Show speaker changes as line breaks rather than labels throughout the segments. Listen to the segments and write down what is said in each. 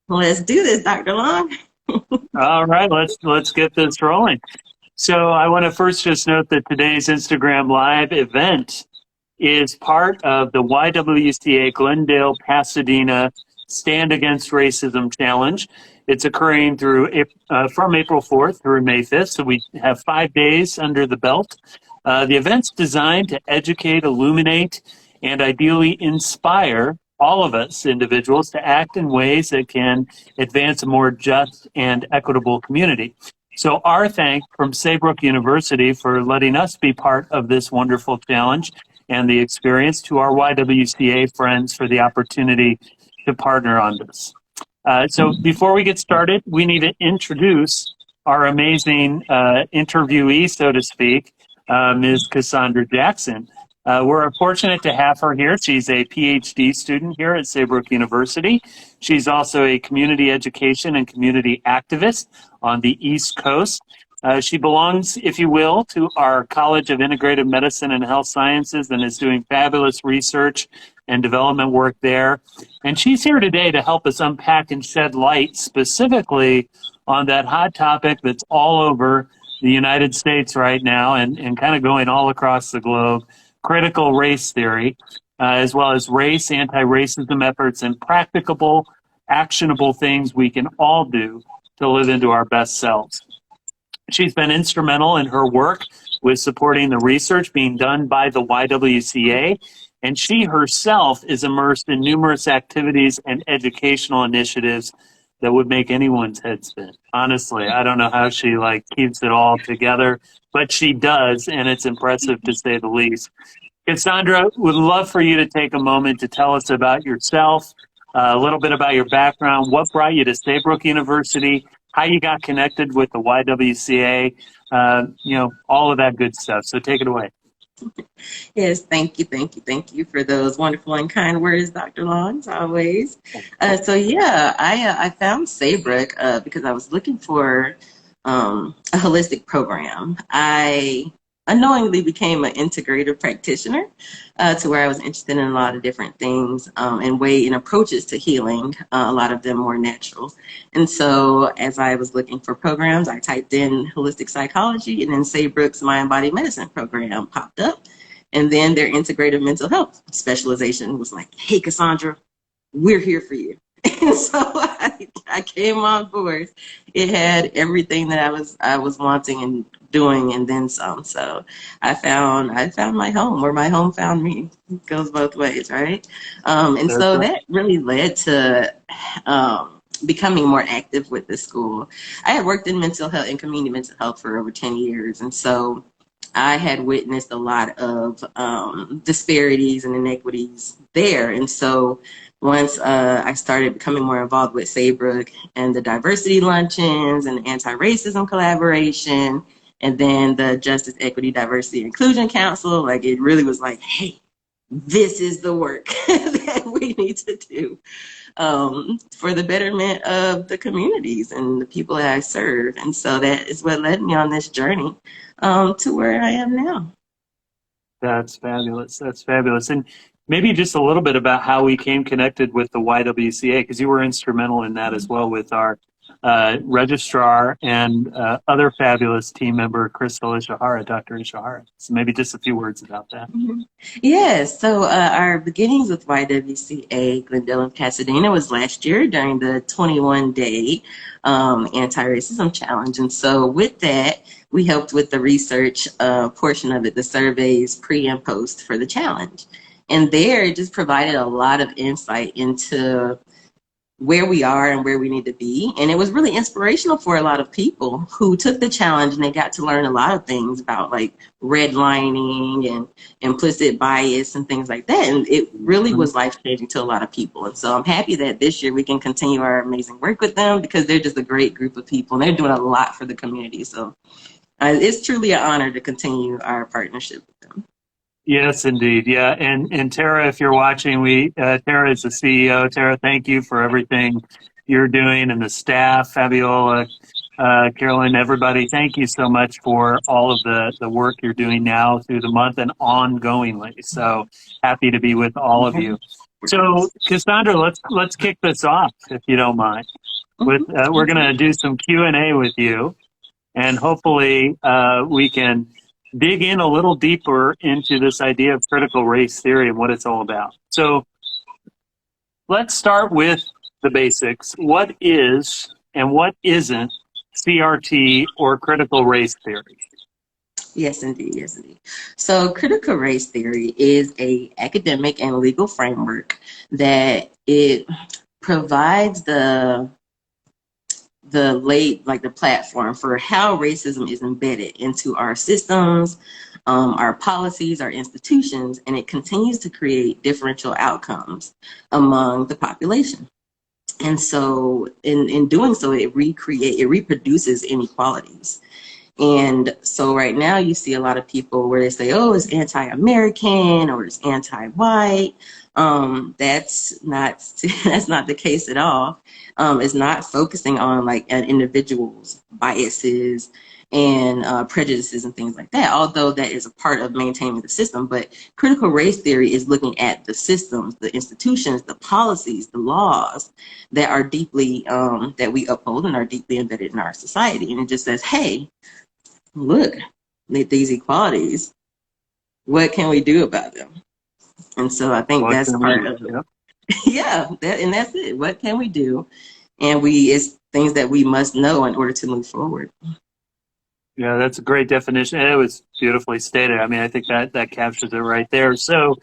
Let's do this, Dr. Long.
All right, let's get this rolling. So I want to first just note that today's Instagram Live event is part of the YWCA Glendale Pasadena Stand Against Racism Challenge. It's occurring from April 4th through May 5th, so we have 5 days under the belt. The event's designed to educate, illuminate, and ideally inspire all of us individuals to act in ways that can advance a more just and equitable community. So our thanks from Saybrook University for letting us be part of this wonderful challenge and the experience, to our YWCA friends for the opportunity to partner on this. So before we get started, we need to introduce our amazing interviewee, so to speak, Ms. Cassondra Jackson. We're fortunate to have her here. She's a PhD student here at Saybrook University. She's also a community education and community activist on the East Coast. She belongs, if you will, to our College of Integrative Medicine and Health Sciences and is doing fabulous research and development work there. And she's here today to help us unpack and shed light specifically on that hot topic that's all over the United States right now and kind of going all across the globe: critical race theory, as well as race, anti-racism efforts, and practicable, actionable things we can all do to live into our best selves. She's been instrumental in her work with supporting the research being done by the YWCA, and she herself is immersed in numerous activities and educational initiatives that would make anyone's head spin. Honestly, I don't know how she keeps it all together, but she does, and it's impressive to say the least. Cassondra, would love for you to take a moment to tell us about yourself, a little bit about your background, what brought you to Saybrook University, how you got connected with the YWCA, all of that good stuff. So take it away.
Yes, thank you for those wonderful and kind words, Dr. Long, as always. I found Saybrook because I was looking for a holistic program. I unknowingly became an integrative practitioner to where I was interested in a lot of different things and approaches to healing, a lot of them more natural. And so as I was looking for programs, I typed in holistic psychology, and then Saybrook's mind body medicine program popped up. And then their integrative mental health specialization was like, hey, Cassondra, we're here for you. And so I came on board. It had everything that I was wanting and doing, and then some. So I found my home, or my home found me. It goes both ways, right? And
That's
so
right.
that really led to becoming more active with the school. I had worked in mental health and community mental health for over 10 years, and so I had witnessed a lot of disparities and inequities there. And so once I started becoming more involved with Saybrook and the diversity luncheons and the anti-racism collaboration, and then the Justice, Equity, Diversity, Inclusion Council, it really was like, hey, this is the work that we need to do for the betterment of the communities and the people that I serve. And so that is what led me on this journey to where I am now.
That's fabulous. That's fabulous. And maybe just a little bit about how we came connected with the YWCA, because you were instrumental in that as well with our registrar and other fabulous team member, Crystal Ishihara, Dr. Ishihara. So maybe just a few words about that.
Mm-hmm. Yes, so our beginnings with YWCA Glendale and Pasadena was last year during the 21-day anti-racism challenge. And so with that, we helped with the research portion of it, the surveys pre and post for the challenge. And there it just provided a lot of insight into where we are and where we need to be. And it was really inspirational for a lot of people who took the challenge, and they got to learn a lot of things about redlining and implicit bias and things like that. And it really was life-changing to a lot of people. And so I'm happy that this year we can continue our amazing work with them, because they're just a great group of people and they're doing a lot for the community. So it's truly an honor to continue our partnership with them.
Yes, indeed. Yeah. And Tara, if you're watching, Tara is the CEO. Tara, thank you for everything you're doing, and the staff, Fabiola, Carolyn, everybody. Thank you so much for all of the work you're doing now through the month and ongoingly. So happy to be with all of you. So, Cassandra, let's kick this off, if you don't mind. With we're going to do some Q&A with you, and hopefully we can dig in a little deeper into this idea of critical race theory and what it's all about. So, let's start with the basics. What is and what isn't CRT or critical race theory?
Yes, indeed. Yes, indeed. So critical race theory is a academic and legal framework that it provides the platform for how racism is embedded into our systems, our policies, our institutions, and it continues to create differential outcomes among the population. And so in doing so, it reproduces inequalities. And so right now you see a lot of people where they say, oh, it's anti-American or it's anti-white. That's not the case at all. It's not focusing on like an individual's biases and prejudices and things like that, although that is a part of maintaining the system. But critical race theory is looking at the systems, the institutions, the policies, the laws that are deeply, that we uphold and are deeply embedded in our society. And it just says, hey, look at these equalities. What can we do about them? And so I think that's part of it. Yeah, that's it. What can we do? And it's things that we must know in order to move forward.
Yeah, that's a great definition. And it was beautifully stated. I mean, I think that captures it right there. So,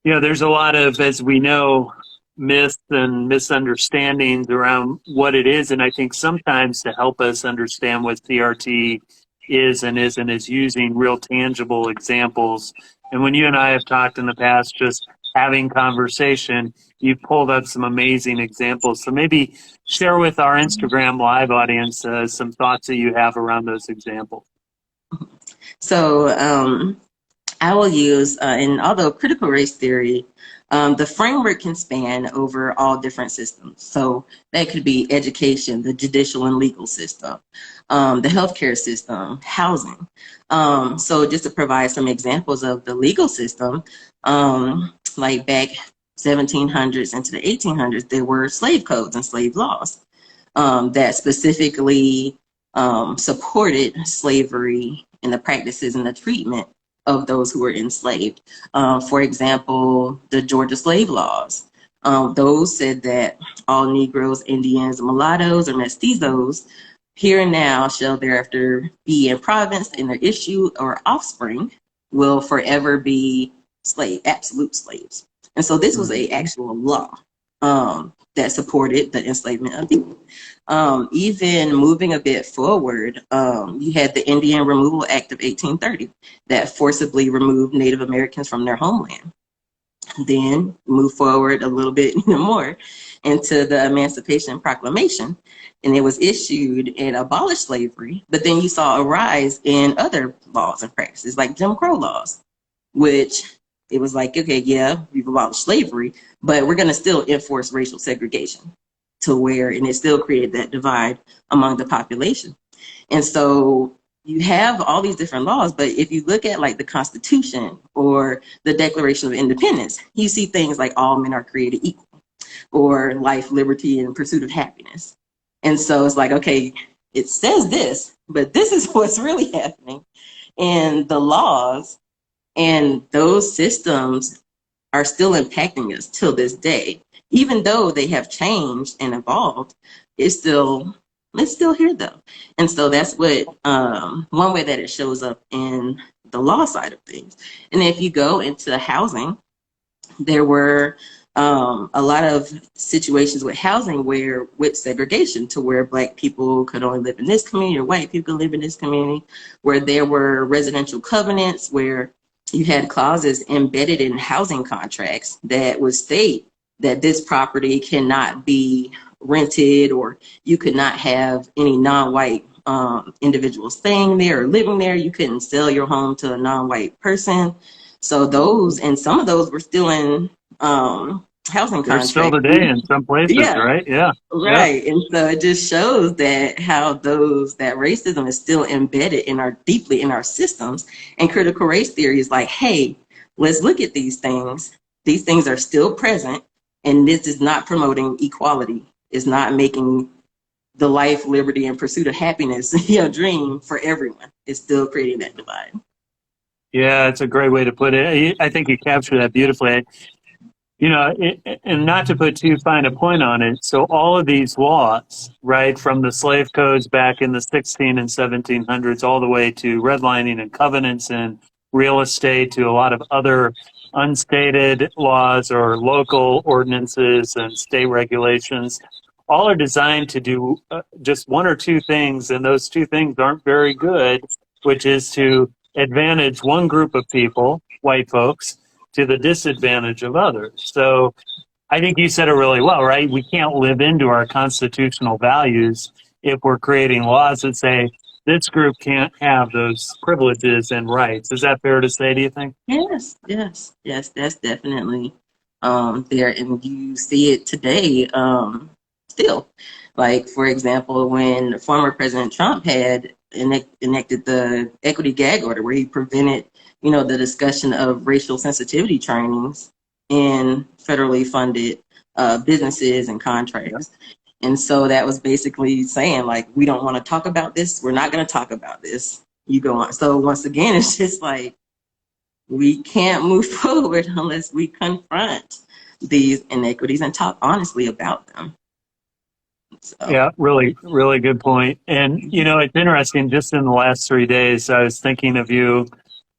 there's a lot of, as we know, myths and misunderstandings around what it is. And I think sometimes to help us understand what CRT is and isn't is using real tangible examples. And when you and I have talked in the past, just having conversation, you've pulled up some amazing examples. So maybe share with our Instagram Live audience some thoughts that you have around those examples.
So I will use, and although critical race theory, the framework can span over all different systems. So that could be education, the judicial and legal system, the healthcare system, housing. So just to provide some examples of the legal system, like back 1700s into the 1800s, there were slave codes and slave laws that specifically supported slavery and the practices and the treatment of those who were enslaved. For example, the Georgia slave laws. Those said that all Negroes, Indians, mulattoes, or mestizos here and now shall thereafter be in province, and their issue or offspring will forever be absolute slaves. And so this was an actual law that supported the enslavement of people. Even moving a bit forward, you had the Indian Removal Act of 1830 that forcibly removed Native Americans from their homeland. Then move forward a little bit more into the Emancipation Proclamation, and it was issued and abolished slavery, but then you saw a rise in other laws and practices like Jim Crow laws, which it was like, okay, yeah, we've abolished slavery, but we're going to still enforce racial segregation and it still created that divide among the population. And so you have all these different laws, but if you look at like the Constitution or the Declaration of Independence, you see things like all men are created equal, or life, liberty, and pursuit of happiness. And so it's like, okay, it says this, but this is what's really happening. And the laws and those systems are still impacting us till this day. Even though they have changed and evolved, it's still here though. And so that's what one way that it shows up in the law side of things. And if you go into housing, there were a lot of situations with housing with segregation, to where Black people could only live in this community or white people could live in this community, where there were residential covenants, where you had clauses embedded in housing contracts that would state that this property cannot be rented, or you could not have any non-white individuals staying there or living there. You couldn't sell your home to a non-white person. So some of those were still in housing contracts.
They're still today in some places, right? Yeah.
Right. Yeah. And so it just shows that how that racism is still embedded deeply in our systems. And critical race theory is like, hey, let's look at these things these things are still present, and this is not promoting equality. It's not making the life, liberty, and pursuit of happiness, dream for everyone. It's still creating that divide.
Yeah, it's a great way to put it. I think you captured that beautifully. And not to put too fine a point on it, so all of these laws, right, from the slave codes back in the 16 and 1700s all the way to redlining and covenants and real estate to a lot of other unstated laws or local ordinances and state regulations, all are designed to do just one or two things, and those two things aren't very good, which is to advantage one group of people, white folks, to the disadvantage of others. So I think you said it really well, right? We can't live into our constitutional values if we're creating laws that say this group can't have those privileges and rights. Is that fair to say, do you think?
Yes, that's definitely there. And you see it today still. Like, for example, when former President Trump had enacted the equity gag order where he prevented the discussion of racial sensitivity trainings in federally funded businesses and contracts. And so that was basically saying, like, we don't want to talk about this. We're not going to talk about this. You go on. So once again, it's just like, we can't move forward unless we confront these inequities and talk honestly about them. So.
Yeah, really, really good point. And, it's interesting, just in the last 3 days, I was thinking of you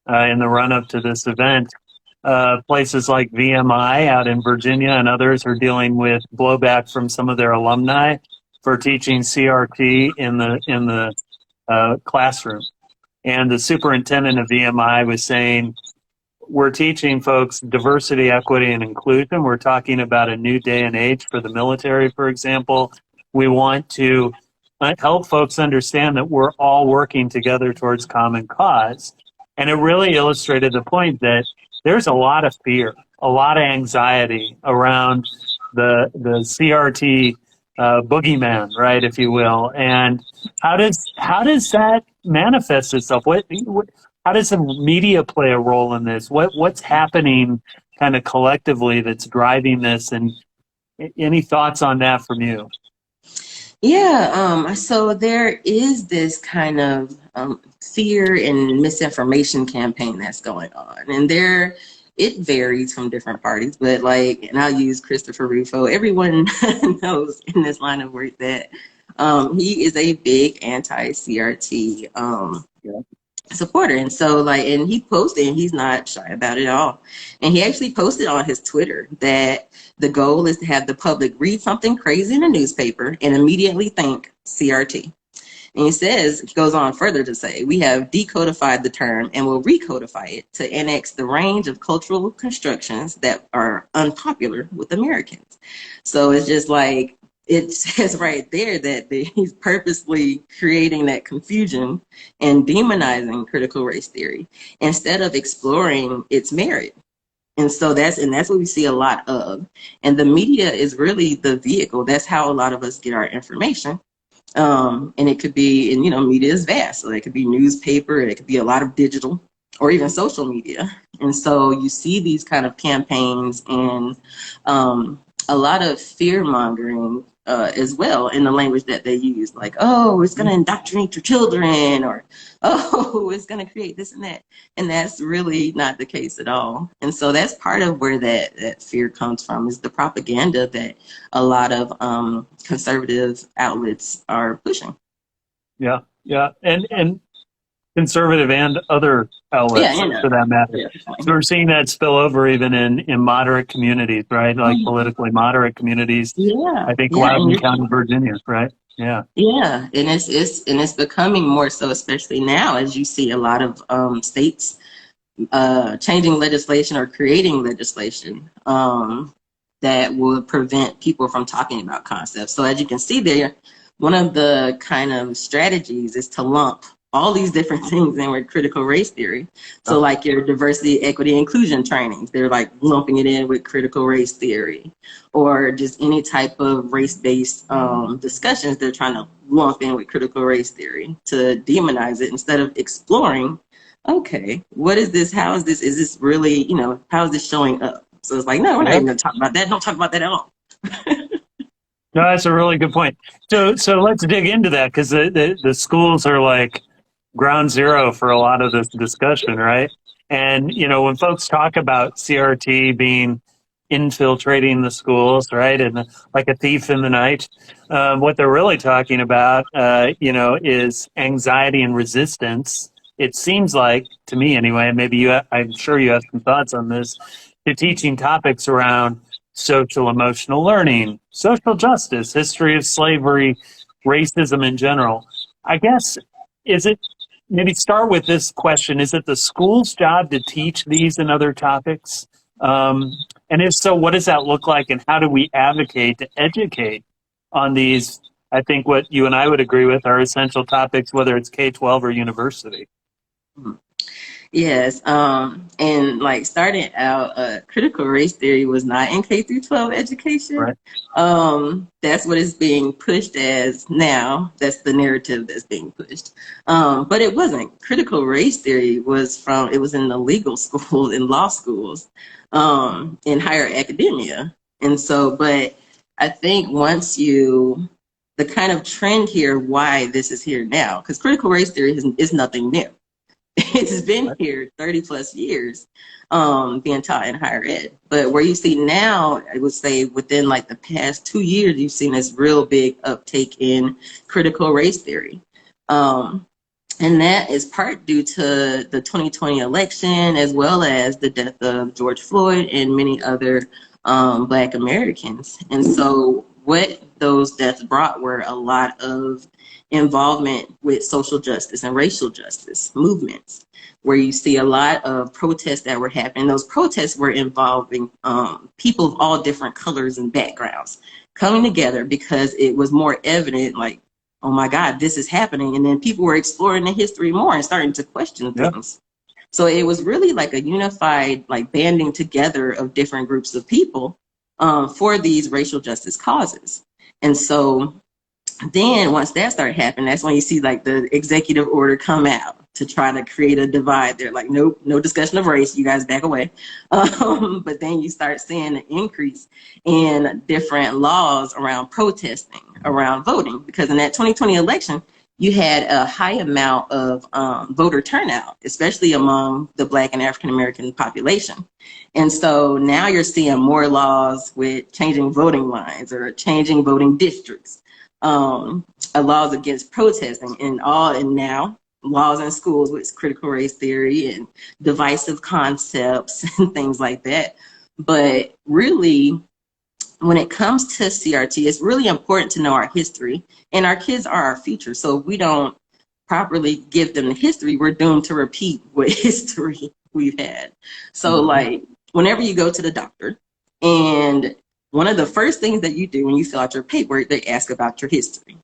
in the run-up to this event. Places like VMI out in Virginia and others are dealing with blowback from some of their alumni for teaching CRT in the classroom. And the superintendent of VMI was saying, we're teaching folks diversity, equity, and inclusion. We're talking about a new day and age for the military, for example. We want to help folks understand that we're all working together towards common cause. And it really illustrated the point that there's a lot of fear, a lot of anxiety around the CRT boogeyman, right, if you will. And how does that manifest itself? How does the media play a role in this? What's happening kind of collectively that's driving this? And any thoughts on that from you?
Yeah, so there is this kind of fear and misinformation campaign that's going on, and it varies from different parties, but and I'll use Christopher Rufo. Everyone knows in this line of work that he is a big anti-CRT supporter. And so and he posted, and he's not shy about it at all. And he actually posted on his Twitter that the goal is to have the public read something crazy in a newspaper and immediately think CRT. And he goes on further to say, we have decodified the term and will recodify it to annex the range of cultural constructions that are unpopular with Americans. So it's just it says right there that he's purposely creating that confusion and demonizing critical race theory instead of exploring its merit. And so that's what we see a lot of. And the media is really the vehicle. That's how a lot of us get our information. And it could be, media is vast. So it could be newspaper, it could be a lot of digital or even social media. And so you see these kind of campaigns and a lot of fear mongering as well in the language that they use, like, oh, it's going to indoctrinate your children, or, oh, it's going to create this and that. And that's really not the case at all. And so that's part of where that fear comes from, is the propaganda that a lot of conservative outlets are pushing. Yeah.
And conservative and other outlets, for that matter. Yeah. So we're seeing that spill over even in moderate communities, right? Like politically moderate communities. Yeah. I think Loudoun County, Virginia, right? Yeah.
Yeah, and it's becoming more so, especially now, as you see a lot of states changing legislation or creating legislation that would prevent people from talking about concepts. So as you can see there, one of the kind of strategies is to lump all these different things in with critical race theory. So like your diversity, equity, inclusion trainings, they're lumping it in with critical race theory, or just any type of race-based discussions they're trying to lump in with critical race theory to demonize it instead of exploring, okay, what is this? How is this? Is this really, how is this showing up? So it's like, no, we're not
Yep.
even going to talk about that. Don't talk about that at all.
No, that's a really good point. So let's dig into that, because the schools are like ground zero for a lot of this discussion, right? And, when folks talk about CRT being infiltrating the schools, right, and like a thief in the night, what they're really talking about, is anxiety and resistance. It seems like, to me anyway, maybe I'm sure you have some thoughts on this, to teaching topics around social emotional learning, social justice, history of slavery, racism in general. I guess, is it, maybe start with this question: is it the school's job to teach these and other topics? And if so, what does that look like, and how do we advocate to educate on these? I think what you and I would agree with are essential topics, whether it's K-12 or university.
Yes, and like starting out, critical race theory was not in K through 12 education.
Right.
That's what it's being pushed as now. That's the narrative that's being pushed. But it wasn't. Critical race theory it was in the legal school, in law schools, in higher academia. And so, but I think the kind of trend here, why this is here now, because critical race theory is nothing new. It's been here 30 plus years, being taught in higher ed. But where you see now, I would say within like the past 2 years, you've seen this real big uptake in critical race theory. And that is part due to the 2020 election, as well as the death of George Floyd and many other Black Americans. And so what those deaths brought were a lot of involvement with social justice and racial justice movements, where you see a lot of protests that were happening. Those protests were involving people of all different colors and backgrounds coming together because it was more evident, like, oh my God, this is happening. And then people were exploring the history more and starting to question things. So it was really like a unified, like, banding together of different groups of people for these racial justice causes. And so then once that started happening, that's when you see like the executive order come out to try to create a divide. They're like, nope, no discussion of race, you guys back away. But then you start seeing an increase in different laws around protesting, around voting, because in that 2020 election, you had a high amount of voter turnout, especially among the Black and African American population. And so now you're seeing more laws with changing voting lines or changing voting districts. Laws against protesting and now laws in schools with critical race theory and divisive concepts and things like that. But really, when it comes to CRT, it's really important to know our history, and our kids are our future. So if we don't properly give them the history, we're doomed to repeat what history we've had. So like whenever you go to the doctor, and one of the first things that you do when you fill out your paperwork, they ask about your history.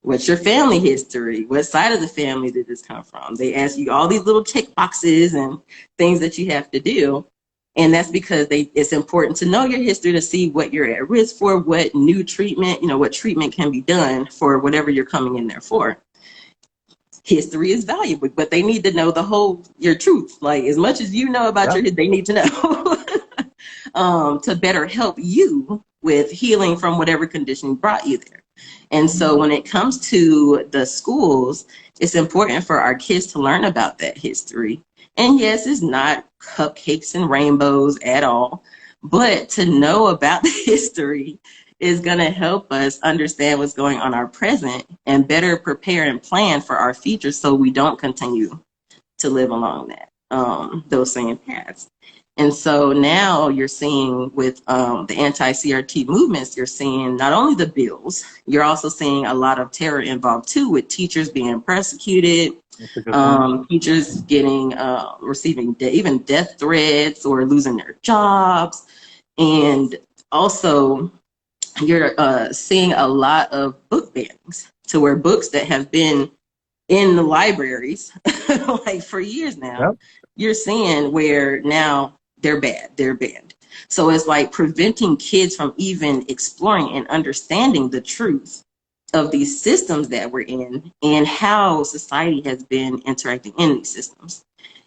What's your family history? What side of the family did this come from? They ask you all these little check boxes and things that you have to do. And that's because it's important to know your history to see what you're at risk for, what new treatment, what treatment can be done for whatever you're coming in there for. History is valuable, but they need to know your truth. Like as much as you know about your history, they need to know to better help you with healing from whatever condition brought you there. And so when it comes to the schools, it's important for our kids to learn about that history. And yes, it's not cupcakes and rainbows at all, but to know about the history is going to help us understand what's going on in our present and better prepare and plan for our future so we don't continue to live along those same paths. And so now you're seeing with the anti-CRT movements, you're seeing not only the bills, you're also seeing a lot of terror involved too, with teachers being persecuted, teachers receiving even death threats or losing their jobs. And also you're seeing a lot of book bannings, to where books that have been in the libraries like for years now, you're seeing where now they're banned. So it's like preventing kids from even exploring and understanding the truth of these systems that we're in and how society has been interacting in these systems.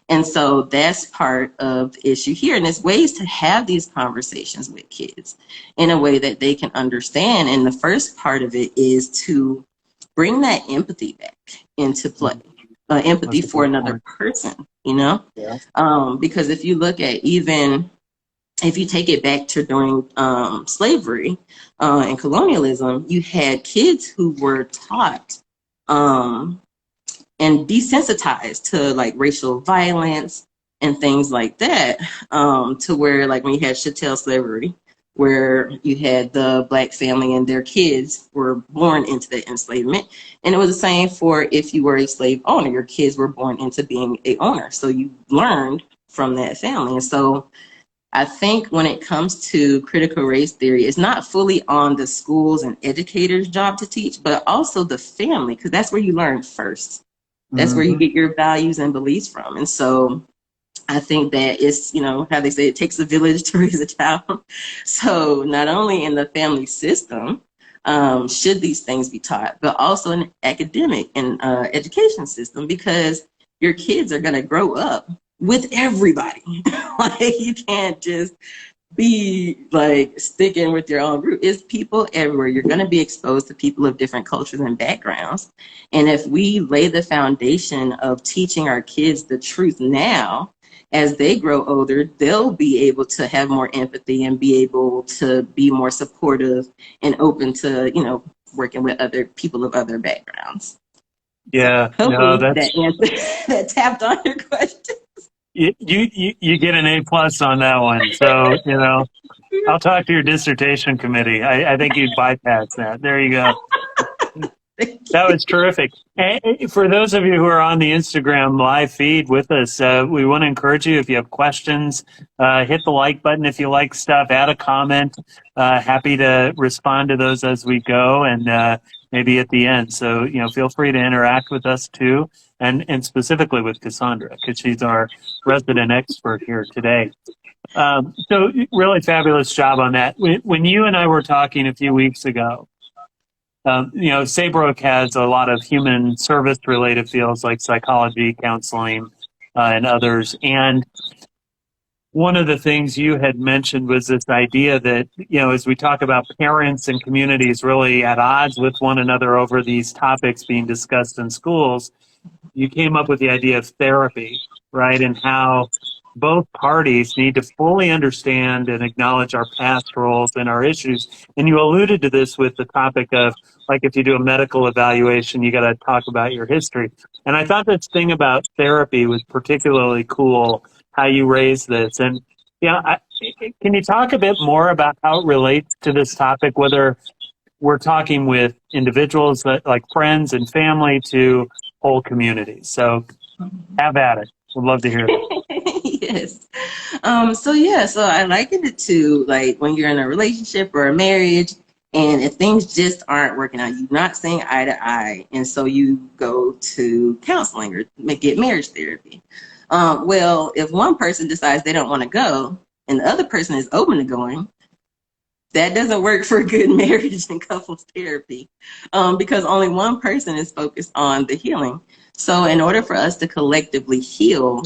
And so that's part of the issue here. And there's ways to have these conversations with kids in a way that they can understand. And the first part of it is to bring that empathy back into play, empathy for another person, you know?
Yeah.
Because if you look at even if you take it back to during slavery and colonialism, you had kids who were taught and desensitized to like racial violence and things like that, to where like when you had chattel slavery, where you had the black family and their kids were born into that enslavement. And it was the same for if you were a slave owner, your kids were born into being a owner. So you learned from that family. And so I think when it comes to critical race theory, it's not fully on the schools and educators' job to teach, but also the family, because that's where you learn first. That's where you get your values and beliefs from. And so I think that it's, you know, how they say it takes a village to raise a child. So not only in the family system should these things be taught, but also in academic and education system, because your kids are going to grow up with everybody. Like you can't just be like sticking with your own group. It's people everywhere. You're going to be exposed to people of different cultures and backgrounds. And if we lay the foundation of teaching our kids the truth now, as they grow older, they'll be able to have more empathy and be able to be more supportive and open to, you know, working with other people of other backgrounds.
Yeah,
So hopefully
no, that's
that answer that tapped on your question.
you get an A+ on that one. So, you know, I'll talk to your dissertation committee. I think you'd bypass that. There you go. That was terrific. And for those of you who are on the Instagram live feed with us, we want to encourage you, if you have questions, hit the like button if you like stuff, add a comment. Happy to respond to those as we go and maybe at the end. So, you know, feel free to interact with us too, and specifically with Cassondra, because she's our resident expert here today. So really fabulous job on that. When you and I were talking a few weeks ago, you know, Saybrook has a lot of human service related fields like psychology, counseling, and others. And one of the things you had mentioned was this idea that, you know, as we talk about parents and communities really at odds with one another over these topics being discussed in schools, you came up with the idea of therapy, right? And how both parties need to fully understand and acknowledge our past roles and our issues. And you alluded to this with the topic of, like, if you do a medical evaluation, you got to talk about your history. And I thought this thing about therapy was particularly cool, how you raised this. And, you know, can you talk a bit more about how it relates to this topic, whether we're talking with individuals that, like friends and family, to whole communities? So have at it. We'd love to hear it.
Yes. So I likened it to like when you're in a relationship or a marriage, and if things just aren't working out, you're not seeing eye to eye, and so you go to counseling or get marriage therapy. Well, if one person decides they don't want to go and the other person is open to going, that doesn't work for good marriage and couples therapy, because only one person is focused on the healing. So in order for us to collectively heal,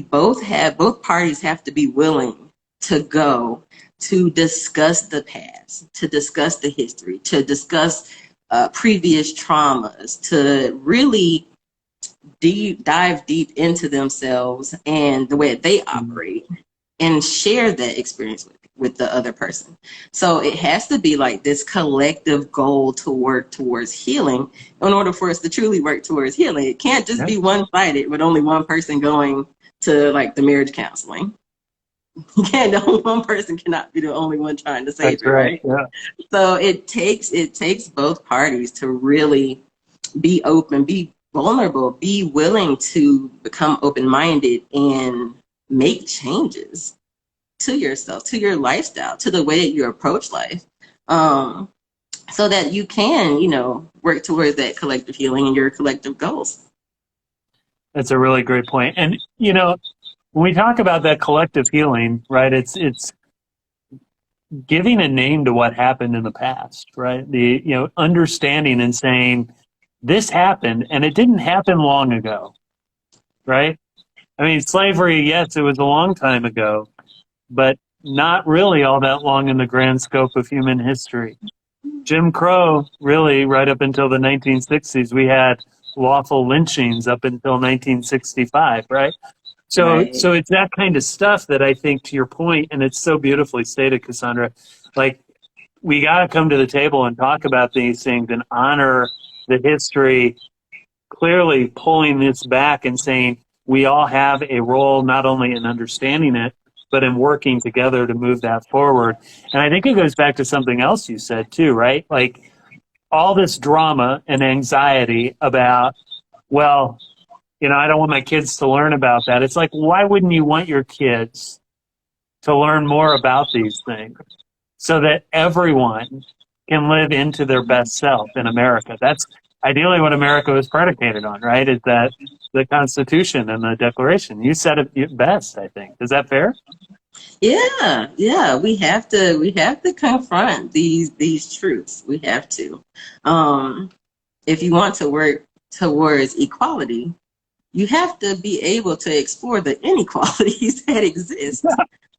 both parties have to be willing to go to discuss the past, to discuss the history, to discuss previous traumas, to really dive deep into themselves and the way they operate, and share that experience with the other person. So it has to be like this collective goal to work towards healing in order for us to truly work towards healing. It can't just be one-sided with only one person going to like the marriage counseling. One person cannot be the only one trying to save it, right? Yeah. So it takes both parties to really be open, be vulnerable, be willing to become open-minded and make changes to yourself, to your lifestyle, to the way that you approach life, so that you can, you know, work towards that collective healing and your collective goals.
That's a really great point. And, you know, when we talk about that collective healing, right, it's giving a name to what happened in the past, right? You know, understanding and saying, this happened and it didn't happen long ago, right? I mean, slavery, yes, it was a long time ago, but not really all that long in the grand scope of human history. Jim Crow, really, right up until the 1960s, we had lawful lynchings up until 1965, right?
Right.
So it's that kind of stuff that I think, to your point, and it's so beautifully stated, Cassandra, like we got to come to the table and talk about these things and honor the history, clearly pulling this back and saying we all have a role not only in understanding it, but in working together to move that forward. And I think it goes back to something else you said too, right? Like all this drama and anxiety about, well, I don't want my kids to learn about that. It's like, why wouldn't you want your kids to learn more about these things so that everyone can live into their best self in America? That's ideally what America was predicated on, right? Is that the Constitution and the Declaration. You said it best, I think. Is that fair?
Yeah. We have to confront these truths. We have to. If you want to work towards equality, you have to be able to explore the inequalities that exist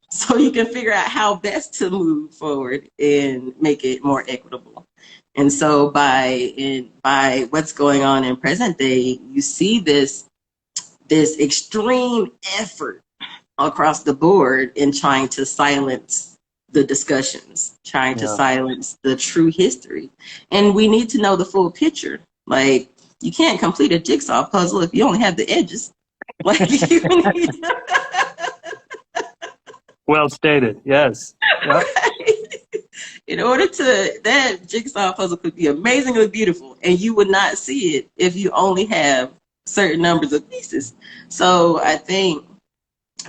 so you can figure out how best to move forward and make it more equitable. And so by what's going on in present day, you see this extreme effort across the board in trying to silence the discussions, trying to
Yeah.
silence the true history. And we need to know the full picture. Like, you can't complete a jigsaw puzzle if you only have the edges. Like, you need
Well stated. Yes. Yep.
in order to, that jigsaw puzzle could be amazingly beautiful, and you would not see it if you only have certain numbers of pieces. So I think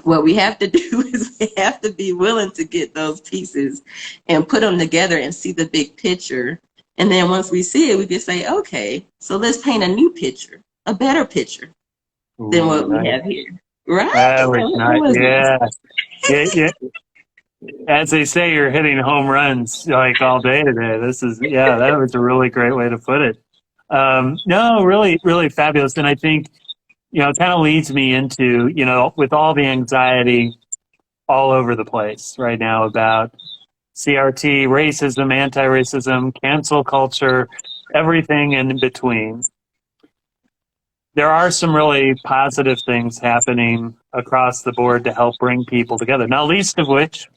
what we have to do is we have to be willing to get those pieces and put them together and see the big picture. And then once we see it, we can say, okay, so let's paint a new picture, a better picture than what we have here. Right?
That was nice. Yeah. Yeah. As they say, you're hitting home runs like all day today. That was a really great way to put it. No, really, really fabulous. And I think, it kind of leads me into, with all the anxiety all over the place right now about CRT, racism, anti-racism, cancel culture, everything in between. There are some really positive things happening across the board to help bring people together. Not least of which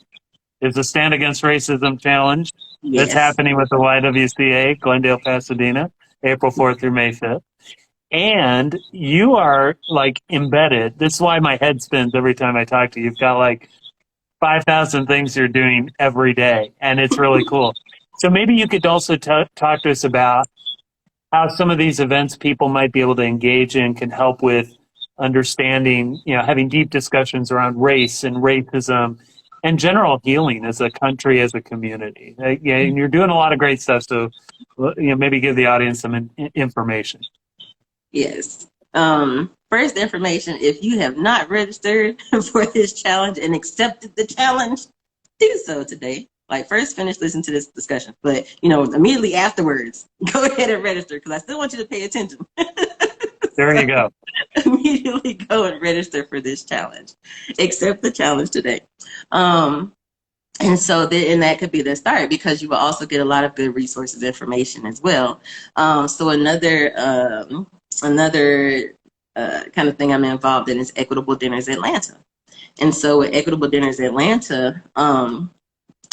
is the Stand Against Racism Challenge that's
Yes.
happening with the YWCA, Glendale, Pasadena, April 4th through May 5th. And you are like embedded. This is why my head spins every time I talk to you. You've got like 5,000 things you're doing every day, and it's really cool. So maybe you could also talk to us about how some of these events people might be able to engage in can help with understanding, having deep discussions around race and racism and general healing as a country, as a community. And you're doing a lot of great stuff. So, maybe give the audience some information.
Yes. First information, if you have not registered for this challenge and accepted the challenge, do so today. Like, first finish listening to this discussion, but immediately afterwards, go ahead and register, because I still want you to pay attention.
There you go.
Immediately go and register for this challenge. Accept the challenge today. And so that could be the start, because you will also get a lot of good resources, information as well. So another kind of thing I'm involved in is Equitable Dinners Atlanta. And so with Equitable Dinners Atlanta,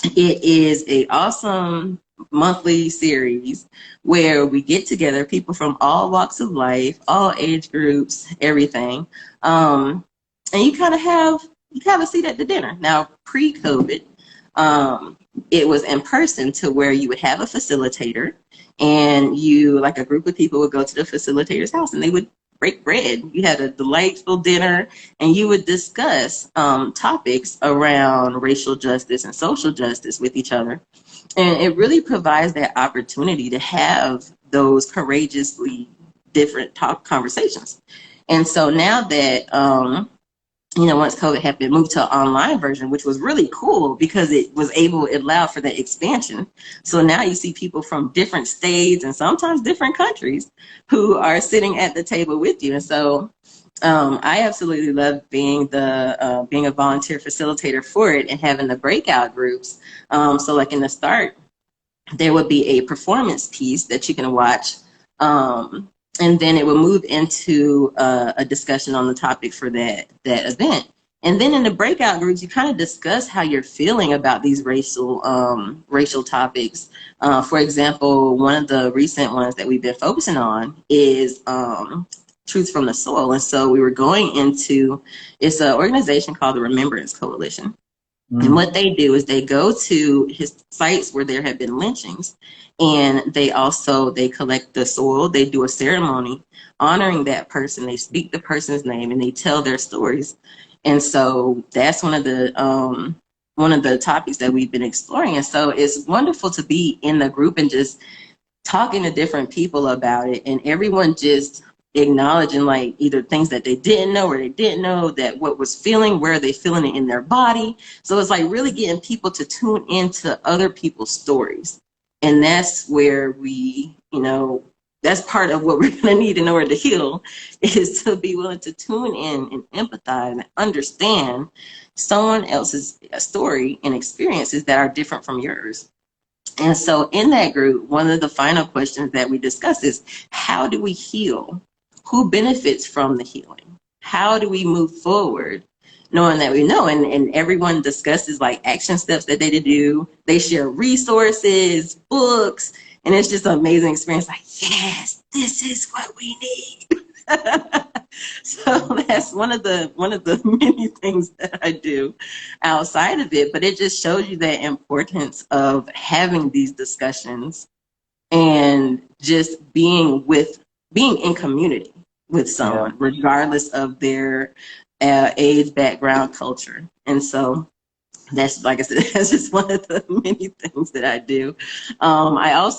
it is a awesome monthly series where we get together people from all walks of life, all age groups, everything. And you kind of have a seat at the dinner. Now, pre-COVID, it was in person, to where you would have a facilitator, and like a group of people would go to the facilitator's house and they would break bread. You had a delightful dinner, and you would discuss topics around racial justice and social justice with each other. And it really provides that opportunity to have those courageously different conversations. And so now that, once COVID had been moved to an online version, which was really cool because it allowed for that expansion. So now you see people from different states and sometimes different countries who are sitting at the table with you. And so I absolutely love being being a volunteer facilitator for it and having the breakout groups. So like in the start, there would be a performance piece that you can watch, and then it would move into a discussion on the topic for that event. And then in the breakout groups, you kind of discuss how you're feeling about these racial topics. For example, one of the recent ones that we've been focusing on is Truth from the Soil. And so we were going into, it's an organization called the Remembrance Coalition. And what they do is they go to his sites where there have been lynchings, and they collect the soil. They do a ceremony honoring that person. They speak the person's name and they tell their stories. And so that's one of the topics that we've been exploring. And so it's wonderful to be in the group and just talking to different people about it, and everyone just acknowledging like either things that they didn't know or they didn't know that what was feeling, where are they feeling it in their body. So it's like really getting people to tune into other people's stories. And that's where that's part of what we're going to need in order to heal, is to be willing to tune in and empathize and understand someone else's story and experiences that are different from yours. And so in that group, one of the final questions that we discuss is, how do we heal? Who benefits from the healing? How do we move forward knowing that we know? And everyone discusses like action steps that they do. They share resources, books, and it's just an amazing experience. Like, yes, this is what we need. So that's one of the many things that I do outside of it, but it just shows you the importance of having these discussions and just being in community with someone, regardless of their age, background, culture. And so that's, like I said, that's just one of the many things that I do. I've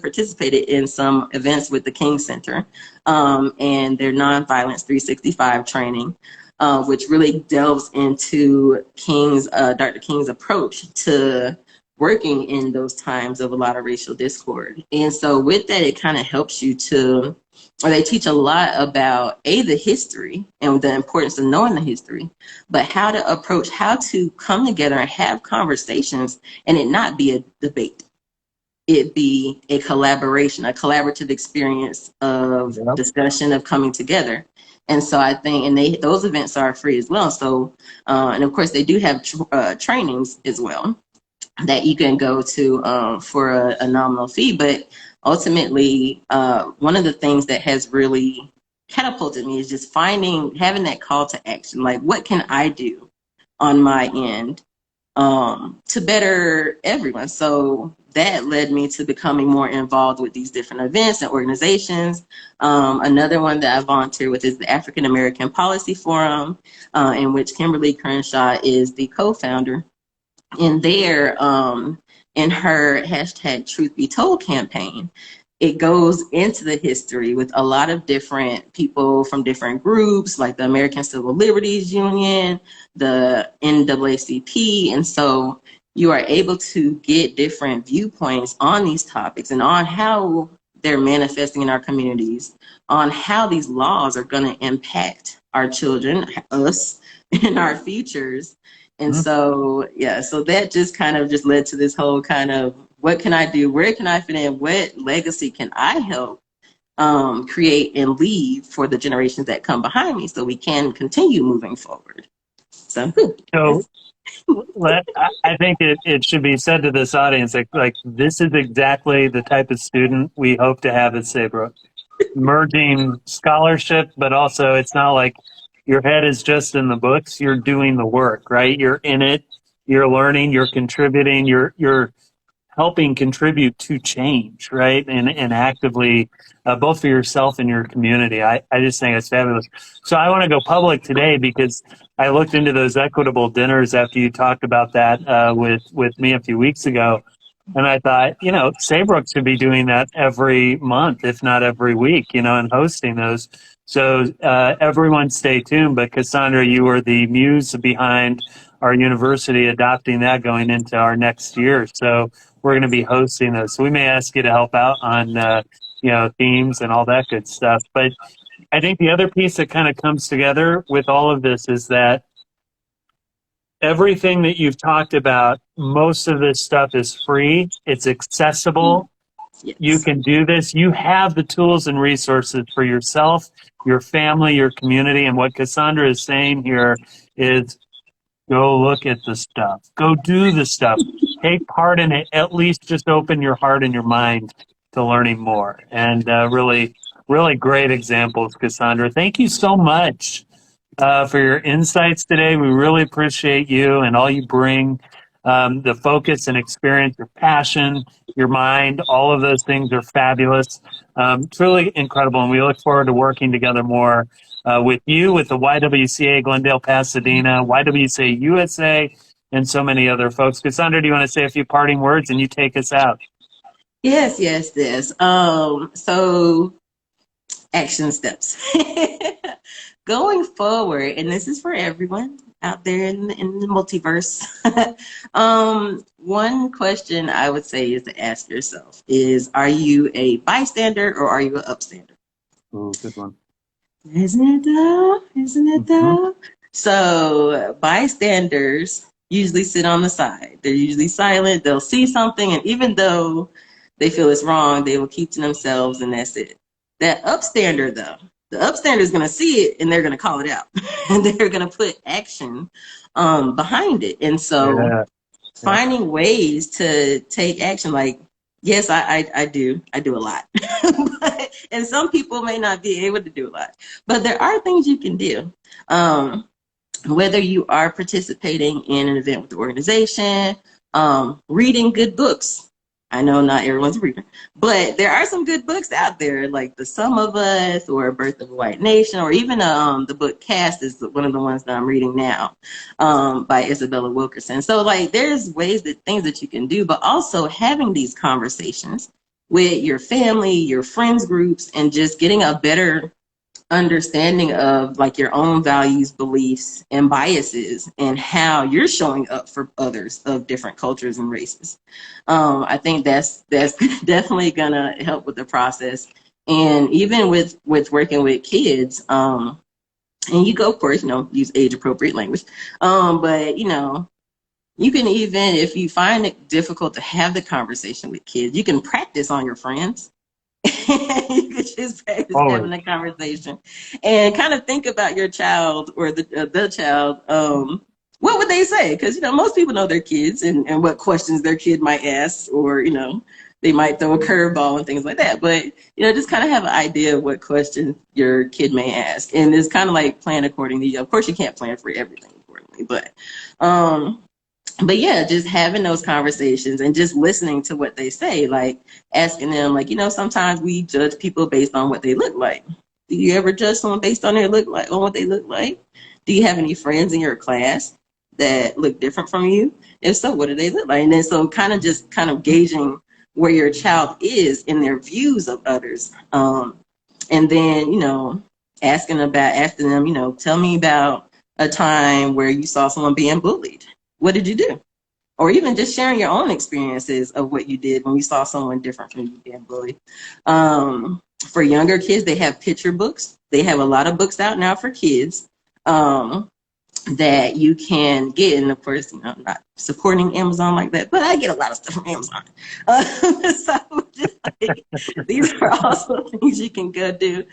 participated in some events with the King Center and their Nonviolence 365 training, which really delves into Dr. King's approach to working in those times of a lot of racial discord. And so with that, it kind of helps you they teach a lot about the history and the importance of knowing the history, but how to come together and have conversations and it not be a debate. It be a collaborative experience of discussion, of coming together. And so I think, and those events are free as well. So, and of course they do have trainings as well that you can go to for a nominal fee. But ultimately, one of the things that has really catapulted me is just having that call to action. Like, what can I do on my end to better everyone? So that led me to becoming more involved with these different events and organizations. Another one that I volunteer with is the African American Policy Forum, in which Kimberly Crenshaw is the co-founder. And there, in her hashtag Truth Be Told campaign, it goes into the history with a lot of different people from different groups, like the American Civil Liberties Union, the NAACP. And so you are able to get different viewpoints on these topics and on how they're manifesting in our communities, on how these laws are going to impact our children, us, in our futures. And so, so that just kind of just led to this whole kind of, what can I do? Where can I fit in? What legacy can I help create and leave for the generations that come behind me so we can continue moving forward? So
I think it should be said to this audience, like this is exactly the type of student we hope to have at Saybrook. Merging scholarship, but also it's not like your head is just in the books. You're doing the work, right? You're in it. You're learning. You're contributing. You're helping contribute to change, right? And actively, both for yourself and your community. I just think it's fabulous. So I want to go public today because I looked into those equitable dinners after you talked about that with me a few weeks ago. And I thought, Saybrook should be doing that every month, if not every week, and hosting those. So everyone stay tuned. But Cassondra, you were the muse behind our university adopting that going into our next year. So we're going to be hosting those. So we may ask you to help out on, themes and all that good stuff. But I think the other piece that kind of comes together with all of this is that everything that you've talked about, most of this stuff is free. It's accessible. You
Yes.
can do this. You have the tools and resources for yourself, your family, your community. And what Cassandra is saying here is go look at the stuff. Go do the stuff. Take part in it. At least just open your heart and your mind to learning more. And really, really great examples, Cassandra. Thank you so much for your insights today. We really appreciate you and all you bring. The focus and experience, your passion, your mind, all of those things are fabulous. Truly incredible. And we look forward to working together more with you, with the YWCA Glendale Pasadena, YWCA USA, and so many other folks. Cassandra, do you want to say a few parting words and you take us out?
Yes, yes, yes. So action steps. Going forward, and this is for everyone out there in the multiverse. One question I would say is to ask yourself is, are you a bystander or are you an upstander?
Oh, good one.
Isn't it though? Isn't it
Mm-hmm.
though? So bystanders usually sit on the side. They're usually silent. They'll see something, and even though they feel it's wrong, they will keep to themselves, and that's it. That upstander, though, the upstander is going to see it, and they're going to call it out, and they're going to put action behind it. And so,
Yeah.
finding ways to take action, like, yes, I do a lot, and some people may not be able to do a lot, but there are things you can do. Whether you are participating in an event with the organization, reading good books. I know not everyone's a reader, but there are some good books out there, like The Sum of Us or Birth of a White Nation, or even the book Cast is one of the ones that I'm reading now, by Isabella Wilkerson. So like there's things that you can do, but also having these conversations with your family, your friends groups, and just getting a better understanding of like your own values, beliefs, and biases, and how you're showing up for others of different cultures and races. I think that's definitely gonna help with the process. And even with working with kids, and you go, of course, use age appropriate language. But you can, even if you find it difficult to have the conversation with kids, you can practice on your friends. You could just practice
Always.
having a conversation and kind of think about your child or the child. What would they say? Because most people know their kids and what questions their kid might ask, or they might throw a curveball and things like that. But just kind of have an idea of what questions your kid may ask, and it's kind of like plan accordingly. Of course, you can't plan for everything accordingly, but yeah, just having those conversations and just listening to what they say, like asking them, like, sometimes we judge people based on what they look like. Do you ever judge someone based on on what they look like? Do you have any friends in your class that look different from you? If so, what do they look like? And then so kind of gauging where your child is in their views of others. And then, asking them, tell me about a time where you saw someone being bullied. What did you do? Or even just sharing your own experiences of what you did when you saw someone different from you being bullied. For younger kids, they have picture books. They have a lot of books out now for kids that you can get. And of course, I'm not supporting Amazon like that, but I get a lot of stuff from Amazon. So just like, these are also things you can go do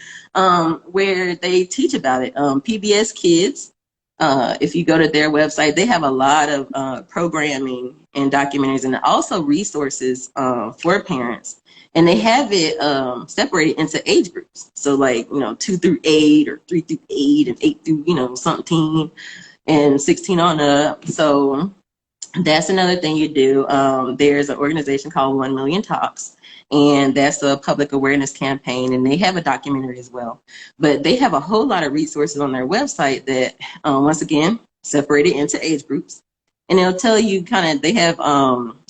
where they teach about it. PBS Kids. If you go to their website, they have a lot of programming and documentaries, and also resources for parents. And they have it separated into age groups. So like, 2 through 8 or 3 through 8 and 8 through, something and 16 on up. So that's another thing you do. There's an organization called 1 Million Talks, and that's a public awareness campaign, and they have a documentary as well. But they have a whole lot of resources on their website that, once again, separated into age groups. And they'll tell you they have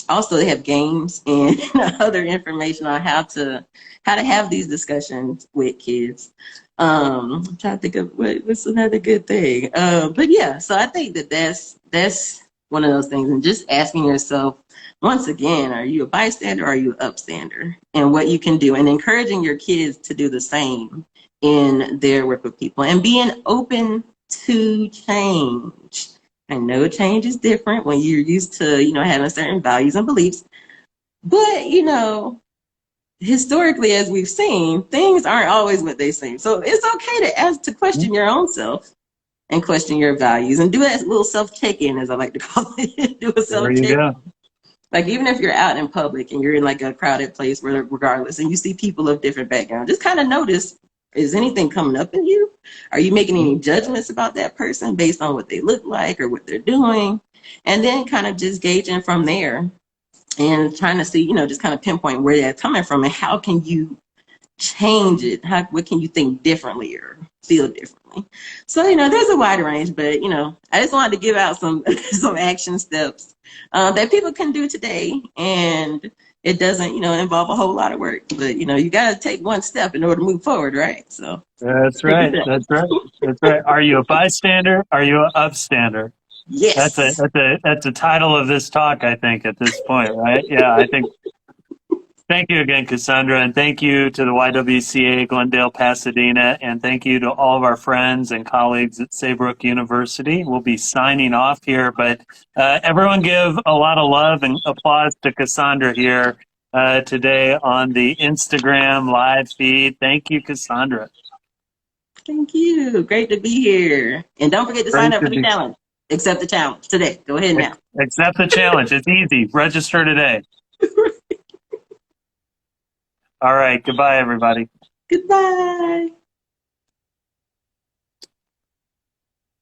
also they have games and other information on how to have these discussions with kids. I'm trying to think of what's another good thing. But yeah, so I think that's one of those things. And just asking yourself, once again, are you a bystander or are you an upstander? And what you can do, and encouraging your kids to do the same in their work with people, and being open to change. I know change is different when you're used to, having certain values and beliefs, but, historically, as we've seen, things aren't always what they seem. So it's okay to ask, to question your own self and question your values, and do that little self check-in, as I like to call it. Do a
There
self
you
check.
go.
Like, even if you're out in public and you're in like a crowded place, where regardless, and you see people of different backgrounds, just kind of notice, is anything coming up in you? Are you making any judgments about that person based on what they look like or what they're doing? And then kind of just gauging from there and trying to see, just kind of pinpoint where that's coming from and how can you change it? What can you think differently or feel differently? So, there's a wide range, but, I just wanted to give out some some action steps that people can do today. And it doesn't, involve a whole lot of work, but, you got to take one step in order to move forward, right? So
That's
take a
right.
step.
That's right. That's right. Are you a bystander? Are you an upstander?
Yes.
That's a title of this talk, I think, at this point, right? Yeah, I think. Thank you again, Cassandra, and thank you to the YWCA Glendale, Pasadena, and thank you to all of our friends and colleagues at Saybrook University. We'll be signing off here, but everyone give a lot of love and applause to Cassandra here today on the Instagram live feed. Thank you, Cassandra.
Thank you. Great to be here. And don't forget to sign
Great
up
to
for the
be.
challenge. Accept the challenge today. Go ahead now.
Accept the challenge. It's easy. Register today. All right. Goodbye, everybody.
Goodbye.